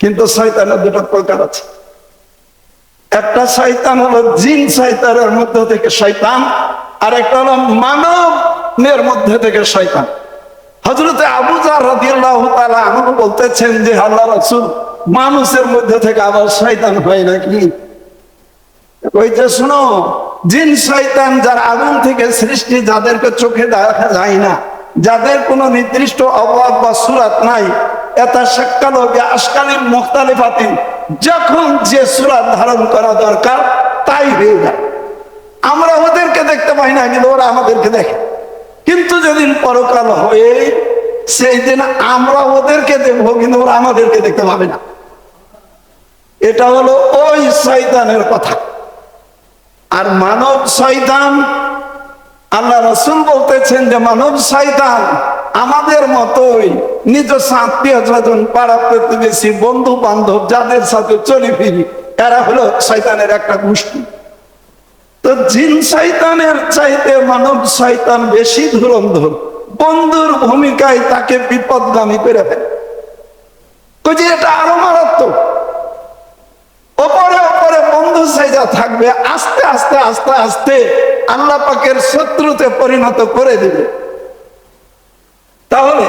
কিন্তু শয়তানের দুটো প্রকার আছে। একটা শয়তান হলো জিন শয়তানের মধ্যে থেকে শয়তান, আর একটা হলো মানবের মধ্যে থেকে শয়তান। হযরতে আবু যার রাদিয়াল্লাহু তাআলা আনহু বলতেছেন যে আল্লাহ রাসূল, মানুষের মধ্যে থেকে আবার শয়তান হয় নাকি? ওই যে শোনো, জিন শয়তান যারা আগুন থেকে সৃষ্টি, যাদেরকে চোখে দেখা যায় না, যাদের কোনো নির্দিষ্ট অবয়ব বা সূরত নাই, এটা শাক্কাল বিআশকালিন মুখতালিফাতিন, যখন যে সূরত ধারণ করা দরকার তাই হয়ে যায়। আমরা ওদেরকে দেখতে পাই না, কিন্তু ওরা আমাদেরকে দেখে। কিন্তু যেদিন পরকাল হয়ে সেই দিন আমরা ওদেরকে দেখবো, কিন্তু ওরা আমাদেরকে দেখতে পাবে না। এটা হলো ওই শয়তানের কথা। আর মানব শয়তান, আল্লাহ রাসূল বলতেছেন যে মানব শয়তান আমাদের মতোই নিজস্ব আত্মীয় স্বজন, পাড়া প্রতিবেশী, বন্ধু বান্ধব, যাদের সাথে চলি ফিরি, এরা হলো শয়তানের একটা গোষ্ঠী। তো জিন শয়তানের চাইতে মানব শয়তান বেশি ধুরন্ধর। বন্ধুর ভূমিকায় তাকে বিপদগামী করে ফেলে। এটা আরো মারাত্মক। ওপরে ওপরে বন্ধু সাইজা থাকবে, আস্তে আস্তে আস্তে আস্তে আল্লাহ পাকের শত্রুতে পরিণত করে দিবে। তাহলে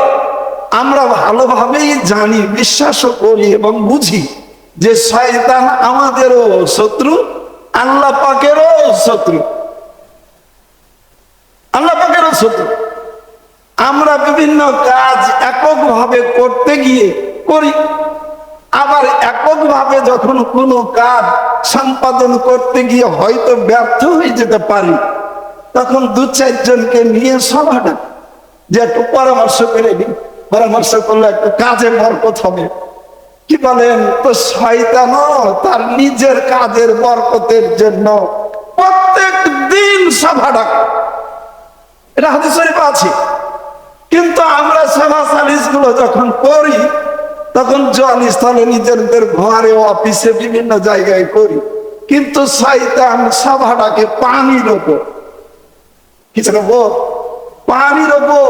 আমরা ভালোভাবেই জানি, বিশ্বাসও করি এবং বুঝি যে শয়তান আমাদেরও শত্রু, আল্লাহ পাকেরও শত্রু, আল্লাহ পাকেরও শত্রু। আমরা বিভিন্ন কাজ এককভাবে করতে গিয়ে করি, আবার এককভাবে যখন কোনো কাজ সম্পাদন করতে গিয়ে হয়তো ব্যর্থ হয়ে যেতে পারি, তখন দু চারজনকে নিয়ে সভাটা যে একটু পরামর্শ করে দিই, পরামর্শ করলে একটু কাজে বরকত হবে। কি বলেন? তো শয়তানও তার নিজের কাজের বরকতের জন্য প্রত্যেক দিন সভা ডাকে। এটা হাদিস শরীফে আছে। কিন্তু আমরা সভা সালিস গুলো যখন করি, তখন জনস্থলে, নিজেদের ঘরে, অফিসে, বিভিন্ন জায়গায় করি। কিন্তু শয়তান সভাটাকে পানির ওপর, কিছু পানির ওপর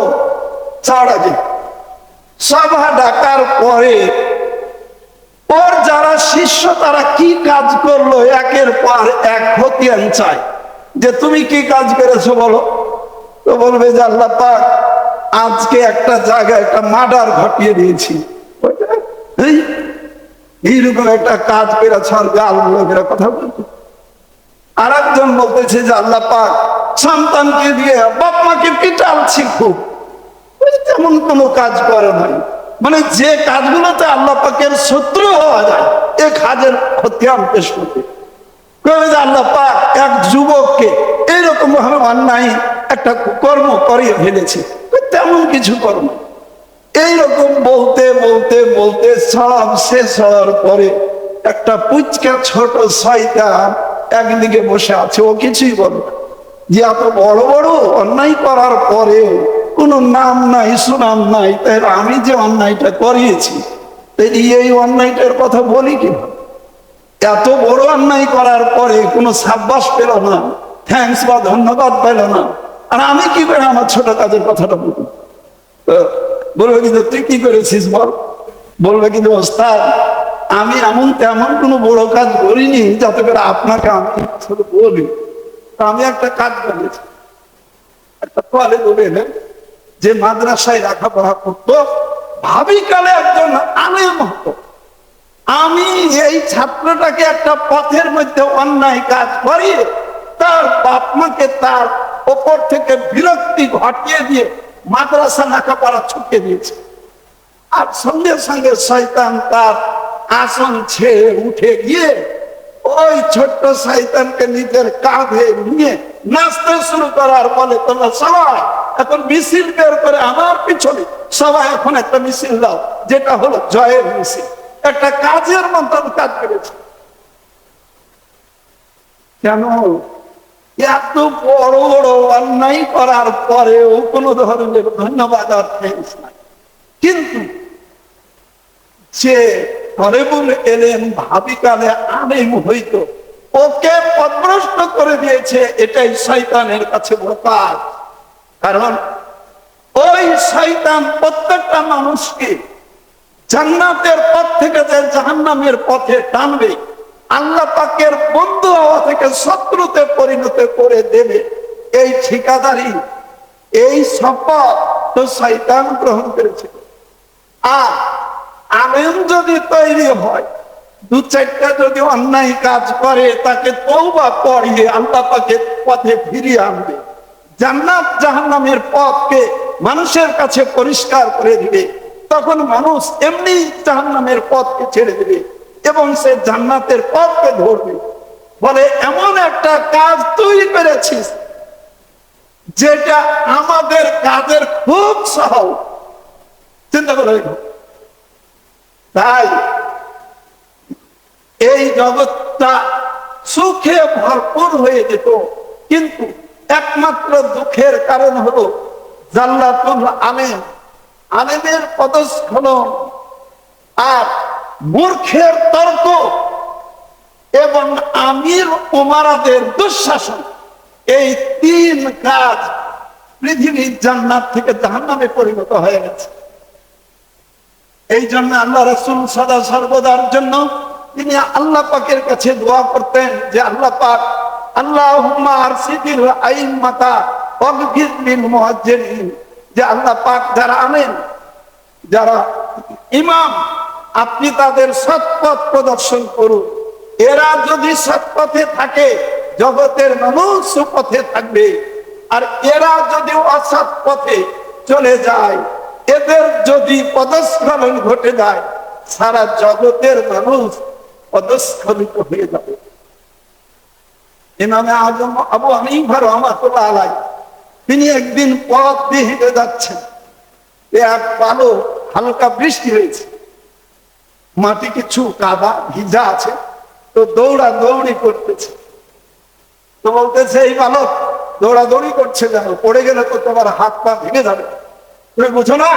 চড়াবে। সভা ডাকার পরে ওর যারা শিষ্য, তারা কি কাজ করলো একের পর এক খতিয়ান চায় যে তুমি কি কাজ করেছো বলো। তো বলবে যে আল্লাহ পাক আজকে একটা জায়গায় একটা মার্ডার ঘটিয়ে দিয়েছি, এইরকম একটা কাজ করেছ, আর গাল লোকেরা কথা বলছে। আর একজন বলতেছে যে আল্লাহ পাক সন্তানকে দিয়ে বাপ মাকে পিটালছি খুব, তেমন কোনো কাজ করে নাই। মানে যে কাজগুলোতে আল্লাহ পাকের শত্রু হওয়া যায়, এ কাজের খতিয়ান পেশ করতে আল্লাহ পাক এক যুবককে এইরকম ভাবে অন্যায় একটা কর্ম করিয়ে ফেলেছে, তেমন কিছু কর্ম। এইরকম বলতে বলতে বলতে সব শেষ হওয়ার পরে একটা পুচকা ছোট শয়তান একদিকে বসে আছে, ও কিছুই বলে না। যে এত বড় বড় অন্যায় করার পরে কোনো নাম নাই, সুনাম নাই, তাই আমি যে অন্যায়টা করিয়েছি, তাই এই অন্যায়টার কথা বলি কি? এত বড় অন্যায় করার পরে কোনো সাব্বাস পেল না, থ্যাংকস বা ধন্যবাদ পেল না, আর আমি কি করে আমার ছোট কাজের কথাটা বলবো? বলবে কিন্তু তুই কি করেছিস বল। বলবে কিন্তু ওস্তাদ আমি এমন তেমন কোনো বড় কাজ করিনি যাতে করে আপনাকে আমি বলি। আমি একটা কাজ করেছি, একটা তোয়ালে বলে এলেন যে মাদ্রাসায় লেখাপড়া করতো, ভাবিকালে একজন আলেম হতো। আমি এই ছাত্রটাকে একটা পথের মধ্যে অন্যায় কাজ করিয়ে তার বাপ মাকে তার ওপর থেকে বিরক্তি ঘটিয়ে দিয়ে মাদ্রাসা লেখাপড়া ছুটে দিয়েছে। আর সঙ্গে সঙ্গে শয়তান তার আসন ছেড়ে উঠে গিয়ে ওই ছোট্ট শয়তানকে নিজের কাঁধে নিয়ে নাচতে শুরু করার বলে, তোমরা সবাই এখন মিছিল বের করে আমার পিছনে, সবাই এখন একটা মিছিল দাও, যেটা হলো জয়ের মিছিল। একটা কাজের মতন কাজ করেছে। কেন? এত বড় বড় অন্যায় করার পরেও কোন ধরনের ধন্যবাদ আর থ্যাঙ্কস নাই। কিন্তু যে হরেবুল এলেন ভাবিকালে আলেম হইতো, ওকে পথভ্রষ্ট করে দিয়েছে। এটাই শয়তানের কাছে বড় কাজ। কারণ ওই শয়তান প্রত্যেকটা মানুষকে জান্নাতের পথ থেকে যে জাহান্নাম জাহান্নামের পথে টানবে, আল্লাহ পাকের বন্ধু হওয়া থেকে শত্রুতে পরিণত করে দেবে, এই ঠিকাদারি, এই শপথ তো শয়তান গ্রহণ করেছিল। আর আলেম যদি তৈরি হয়, দু চারটা যদি অন্যায় কাজ করে, তাকে তওবা পড়িয়ে আল্লাহ পাকের পথে ফিরিয়ে আনবে, জান্নাত জাহান্নামের পথকে মানুষের কাছে পরিষ্কার করে দিবে, তখন মানুষ এমনি জাহান্নামের পথকে ছেড়ে দেবে এবং সে জান্নাতের পথকে ধরবে। বলে এমন একটা কাজ তুই করেছিস যেটা আমাদের কাজের খুব সহজ। চিন্তা করে, তাই এই জগৎটা সুখে ভরপুর হয়ে যেত, কিন্তু একমাত্র দুঃখের কারণ হলো জাল্লাতুল আলেম, আলেমের পদস্খলন আর মূর্খের তর্ক এবং আমির উমারাদের দুঃশাসন। এই তিন কাজ পৃথিবীর জান্নাত থেকে জাহান্নামে পরিণত হয়ে গেছে। এই জন্য আল্লাহ রাসূল সদা সর্বদার জন্য তিনি আল্লাহ পাকের কাছে দোয়া করতেন যে আল্লাহ পাক, আল্লাহুম্মা আরসিদিল আইম্মাতা ওয়াগফির লিল মুআজ্জিরিন, যে আল্লাহ পাক যারা আনেন, যারা ইমাম, আপনি তাদের সৎপথ প্রদর্শন করুন। এরা যদি সৎপথে থাকে জগতের মানুষ সুপথে থাকবে, আর এরা যদি অসৎ পথে চলে যায়, এদের যদি পদস্খলন ঘটে যায়, সারা জগতের মানুষ পদস্খলিত হয়ে যাবে। ইমামে আজম আবু হানিফা রাহমাতুল্লাহ আলাইহি তিনি একদিন পথ দিয়ে হেঁটে যাচ্ছেন, এক ভালো হালকা বৃষ্টি হয়েছে, মাটি কিছু কাদা ভিজা আছে, তো দৌড়াদৌড়ি করতেছে। তো বলতেছে, এই বালক দৌড়াদৌড়ি করছে যেন, পড়ে গেলে তো তোমার হাত পা ভেঙে যাবে, তুমি বুঝো না?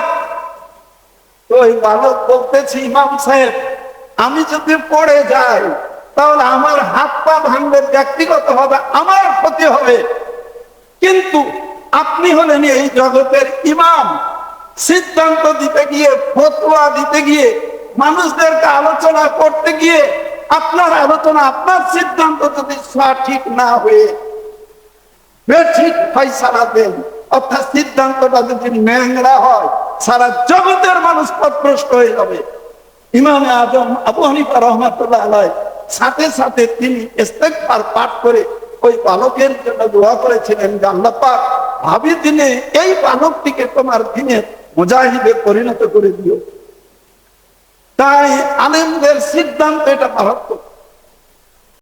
তো এই বালক বলতেছে, ইমাম সাহেব, আমি যদি পড়ে যাই তাহলে আমার হাত পা ভাঙবে, ব্যক্তিগত হবে, আমার ক্ষতি হবে, কিন্তু আপনি হলেন এই জগতের ইমাম, সিদ্ধান্ত দিতে গিয়ে, ফতোয়া দিতে গিয়ে, মানুষদেরকে আলোচনা করতে গিয়ে আপনার আলোচনা, আপনার সিদ্ধান্ত যদি সঠিক না হয়ে বেঠিক ফয়সালা দেন, অর্থাৎ সিদ্ধান্তটা যদি ন্যাংরা হয়, সারা জগতের মানুষ পথভ্রষ্ট হয়ে যাবে। ইমামে আজম আবু হানিফা রাহমাতুল্লাহ আলাইহি সাথে সাথে তিনি ইস্তেগফার পাঠ করে ওই বালকের জন্য দোয়া করেছিলেন যে আল্লাহ পাক ভাবি দিনে এই বালকটিকে তোমার দিনের মুজাহিদে পরিণত করে দিও। তাই আলেমদের সিদ্ধান্ত এটা মারাত্মক।